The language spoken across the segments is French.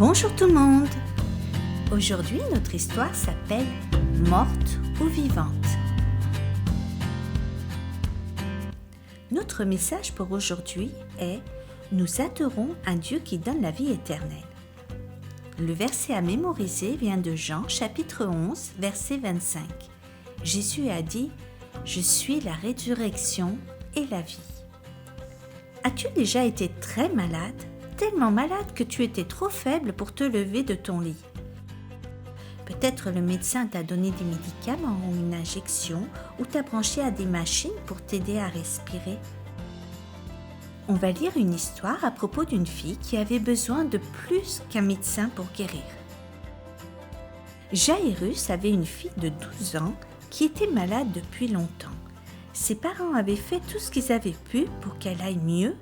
Bonjour tout le monde! Aujourd'hui, notre histoire s'appelle « Morte ou vivante ». Notre message pour aujourd'hui est « Nous adorons un Dieu qui donne la vie éternelle ». Le verset à mémoriser vient de Jean, chapitre 11, verset 25. Jésus a dit « Je suis la résurrection et la vie ». As-tu déjà été très malade? Tellement malade que tu étais trop faible pour te lever de ton lit. Peut-être le médecin t'a donné des médicaments ou une injection ou t'a branché à des machines pour t'aider à respirer. On va lire une histoire à propos d'une fille qui avait besoin de plus qu'un médecin pour guérir. Jairus avait une fille de 12 ans qui était malade depuis longtemps. Ses parents avaient fait tout ce qu'ils avaient pu pour qu'elle aille mieux,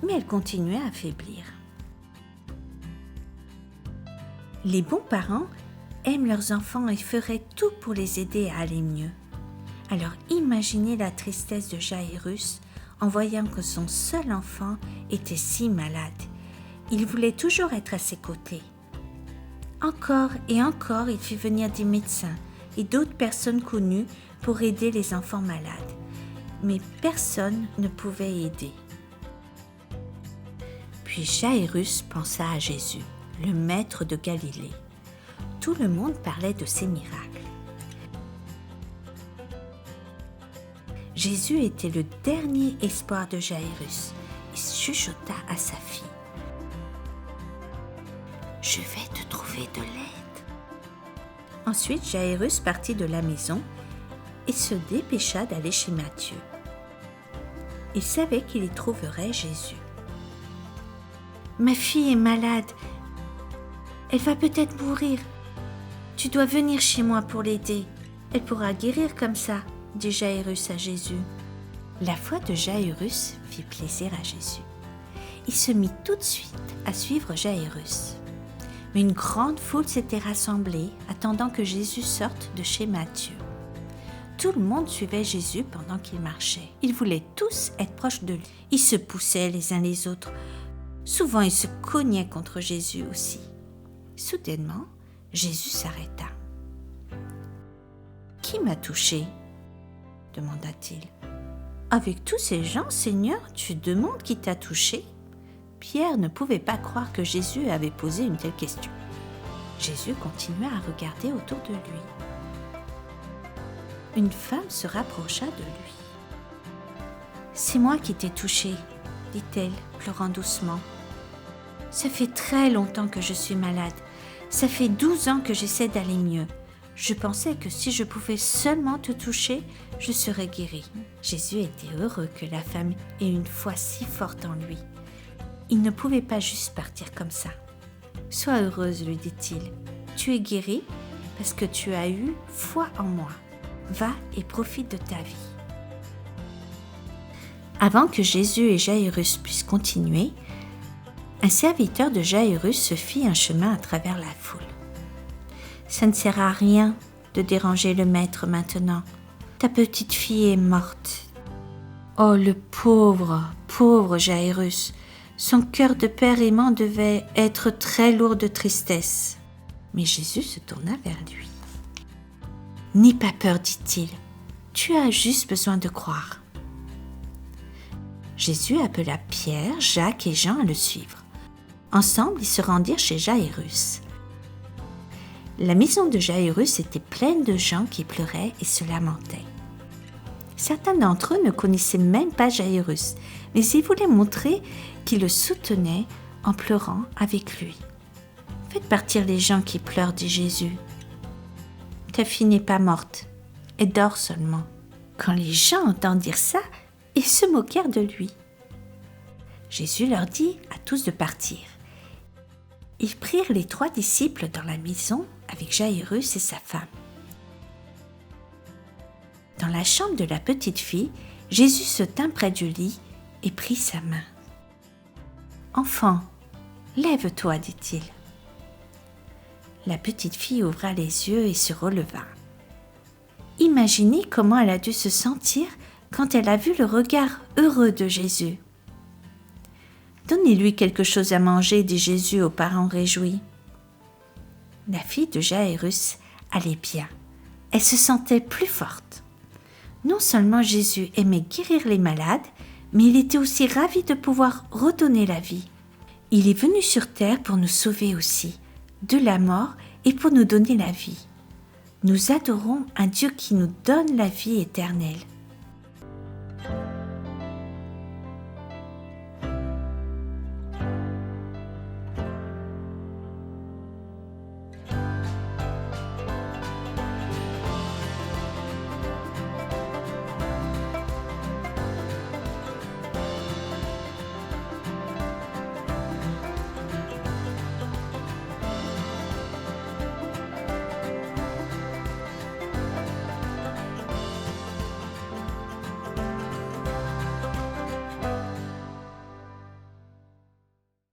mais elle continuait à faiblir. Les bons parents aiment leurs enfants et feraient tout pour les aider à aller mieux. Alors imaginez la tristesse de Jairus en voyant que son seul enfant était si malade. Il voulait toujours être à ses côtés. Encore et encore, il fit venir des médecins et d'autres personnes connues pour aider les enfants malades. Mais personne ne pouvait aider. Puis Jairus pensa à Jésus, le maître de Galilée. Tout le monde parlait de ses miracles. Jésus était le dernier espoir de Jairus. Il chuchota à sa fille. « Je vais te trouver de l'aide. » Ensuite, Jairus partit de la maison et se dépêcha d'aller chez Matthieu. Il savait qu'il y trouverait Jésus. « Ma fille est malade. Elle va peut-être mourir. Tu dois venir chez moi pour l'aider. Elle pourra guérir comme ça, dit Jairus à Jésus. » La foi de Jairus fit plaisir à Jésus. Il se mit tout de suite à suivre Jairus. Mais une grande foule s'était rassemblée, attendant que Jésus sorte de chez Matthieu. Tout le monde suivait Jésus pendant qu'il marchait. Ils voulaient tous être proches de lui. Ils se poussaient les uns les autres. Souvent, ils se cognaient contre Jésus aussi. Soudainement, Jésus s'arrêta. « Qui m'a touché ?» demanda-t-il. « Avec tous ces gens, Seigneur, tu demandes qui t'a touché ?» Pierre ne pouvait pas croire que Jésus avait posé une telle question. Jésus continua à regarder autour de lui. Une femme se rapprocha de lui. « C'est moi qui t'ai touché, » dit-elle, pleurant doucement. « Ça fait très longtemps que je suis malade. Ça fait 12 ans que j'essaie d'aller mieux. Je pensais que si je pouvais seulement te toucher, je serais guérie. » Jésus était heureux que la femme ait une foi si forte en lui. Il ne pouvait pas juste partir comme ça. « Sois heureuse, lui dit-il. Tu es guérie parce que tu as eu foi en moi. Va et profite de ta vie. » Avant que Jésus et Jairus puissent continuer, un serviteur de Jairus se fit un chemin à travers la foule. « Ça ne sert à rien de déranger le maître maintenant. Ta petite fille est morte. » Oh, le pauvre Jairus! Son cœur de père aimant devait être très lourd de tristesse. Mais Jésus se tourna vers lui. « N'aie pas peur, dit-il. Tu as juste besoin de croire. » Jésus appela Pierre, Jacques et Jean à le suivre. Ensemble, ils se rendirent chez Jairus. La maison de Jairus était pleine de gens qui pleuraient et se lamentaient. Certains d'entre eux ne connaissaient même pas Jairus, mais ils voulaient montrer qu'ils le soutenaient en pleurant avec lui. « Faites partir les gens qui pleurent, dit Jésus. Ta fille n'est pas morte, elle dort seulement. » Quand les gens entendirent ça, ils se moquèrent de lui. Jésus leur dit à tous de partir. Ils prirent les 3 disciples dans la maison avec Jairus et sa femme. Dans la chambre de la petite fille, Jésus se tint près du lit et prit sa main. « Enfant, lève-toi, dit-il. » La petite fille ouvra les yeux et se releva. Imaginez comment elle a dû se sentir quand elle a vu le regard heureux de Jésus. « Donnez-lui quelque chose à manger, dit Jésus aux parents réjouis. La fille de Jaïrus allait bien. Elle se sentait plus forte. Non seulement Jésus aimait guérir les malades, mais il était aussi ravi de pouvoir redonner la vie. Il est venu sur terre pour nous sauver aussi, de la mort et pour nous donner la vie. Nous adorons un Dieu qui nous donne la vie éternelle.